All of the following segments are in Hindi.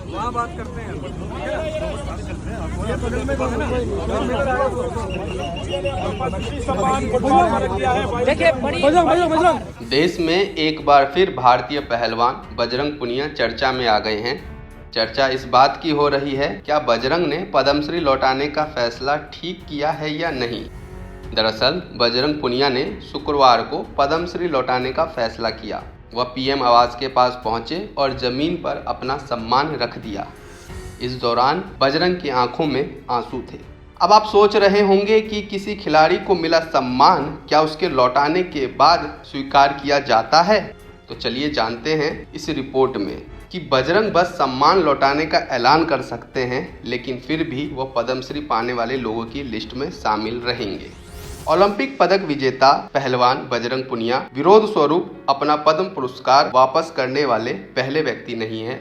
वहाँ बात करते हैं। देश में एक बार फिर भारतीय पहलवान बजरंग पुनिया चर्चा में आ गए हैं। चर्चा इस बात की हो रही है, क्या बजरंग ने पद्मश्री लौटाने का फैसला ठीक किया है या नहीं। दरअसल बजरंग पुनिया ने शुक्रवार को पद्मश्री लौटाने का फैसला किया। वह पीएम आवास के पास पहुंचे और जमीन पर अपना सम्मान रख दिया। इस दौरान बजरंग की आंखों में आंसू थे। अब आप सोच रहे होंगे कि किसी खिलाड़ी को मिला सम्मान क्या उसके लौटाने के बाद स्वीकार किया जाता है। तो चलिए जानते हैं इस रिपोर्ट में कि बजरंग बस सम्मान लौटाने का ऐलान कर सकते हैं, लेकिन फिर भी वह पद्मश्री पाने वाले लोगों की लिस्ट में शामिल रहेंगे। ओलंपिक पदक विजेता पहलवान बजरंग पुनिया विरोध स्वरूप अपना पद्म पुरस्कार वापस करने वाले पहले व्यक्ति नहीं हैं।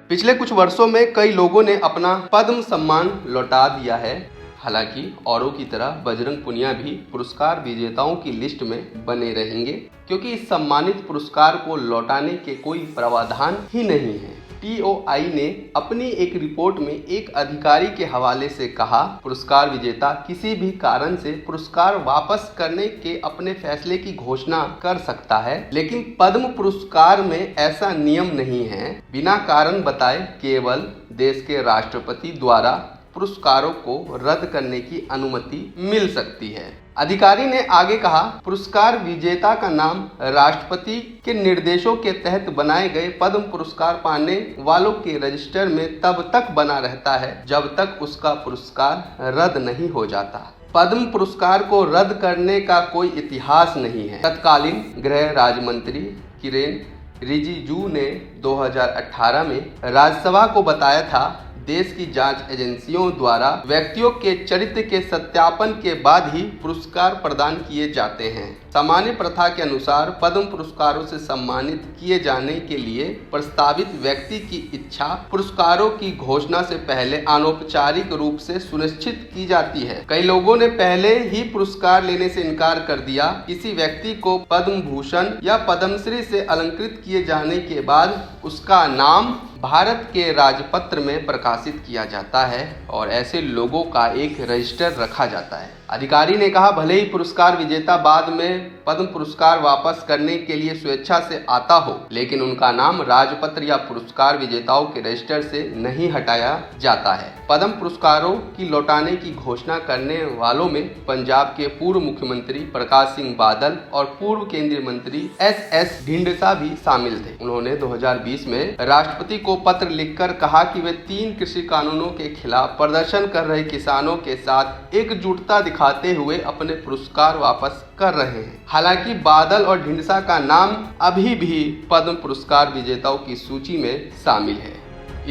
पिछले कुछ वर्षों में कई लोगों ने अपना पद्म सम्मान लौटा दिया है। हालांकि औरों की तरह बजरंग पुनिया भी पुरस्कार विजेताओं की लिस्ट में बने रहेंगे, क्योंकि इस सम्मानित पुरस्कार को लौटाने के कोई प्रावधान ही नहीं है। TOI ने अपनी एक रिपोर्ट में एक अधिकारी के हवाले से कहा, पुरस्कार विजेता किसी भी कारण से पुरस्कार वापस करने के अपने फैसले की घोषणा कर सकता है, लेकिन पद्म पुरस्कार में ऐसा नियम नहीं है। बिना कारण बताए केवल देश के राष्ट्रपति द्वारा पुरस्कारों को रद्द करने की अनुमति मिल सकती है। अधिकारी ने आगे कहा, पुरस्कार विजेता का नाम राष्ट्रपति के निर्देशों के तहत बनाए गए पद्म पुरस्कार पाने वालों के रजिस्टर में तब तक बना रहता है जब तक उसका पुरस्कार रद्द नहीं हो जाता। पद्म पुरस्कार को रद्द करने का कोई इतिहास नहीं है। तत्कालीन गृह राज्य मंत्री किरेन रिजिजू ने 2018 में राज्यसभा को बताया था, देश की जांच एजेंसियों द्वारा व्यक्तियों के चरित्र के सत्यापन के बाद ही पुरस्कार प्रदान किए जाते हैं। सामान्य प्रथा के अनुसार पद्म पुरस्कारों से सम्मानित किए जाने के लिए प्रस्तावित व्यक्ति की इच्छा पुरस्कारों की घोषणा से पहले अनौपचारिक रूप से सुनिश्चित की जाती है। कई लोगों ने पहले ही पुरस्कार लेने से इनकार कर दिया। किसी व्यक्ति को पद्म भूषण या पद्मश्री से अलंकृत किए जाने के बाद उसका नाम भारत के राजपत्र में प्रकाशित किया जाता है और ऐसे लोगों का एक रजिस्टर रखा जाता है। अधिकारी ने कहा, भले ही पुरस्कार विजेता बाद में पद्म पुरस्कार वापस करने के लिए स्वेच्छा से आता हो, लेकिन उनका नाम राजपत्र या पुरस्कार विजेताओं के रजिस्टर से नहीं हटाया जाता है। पद्म पुरस्कारों की लौटाने की घोषणा करने वालों में पंजाब के पूर्व मुख्यमंत्री प्रकाश सिंह बादल और पूर्व केंद्रीय मंत्री SS ढींडसा भी शामिल थे। उन्होंने 2020 में राष्ट्रपति को पत्र लिखकर कहा कि वे 3 कृषि कानूनों के खिलाफ प्रदर्शन कर रहे किसानों के साथ एकजुटता दिखाते हुए अपने पुरस्कार वापस कर रहे हैं। हालांकि बादल और ढींडसा का नाम अभी भी पद्म पुरस्कार विजेताओं की सूची में शामिल है।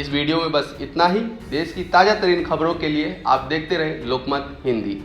इस वीडियो में बस इतना ही। देश की ताजा तरीन खबरों के लिए आप देखते रहे लोकमत हिंदी।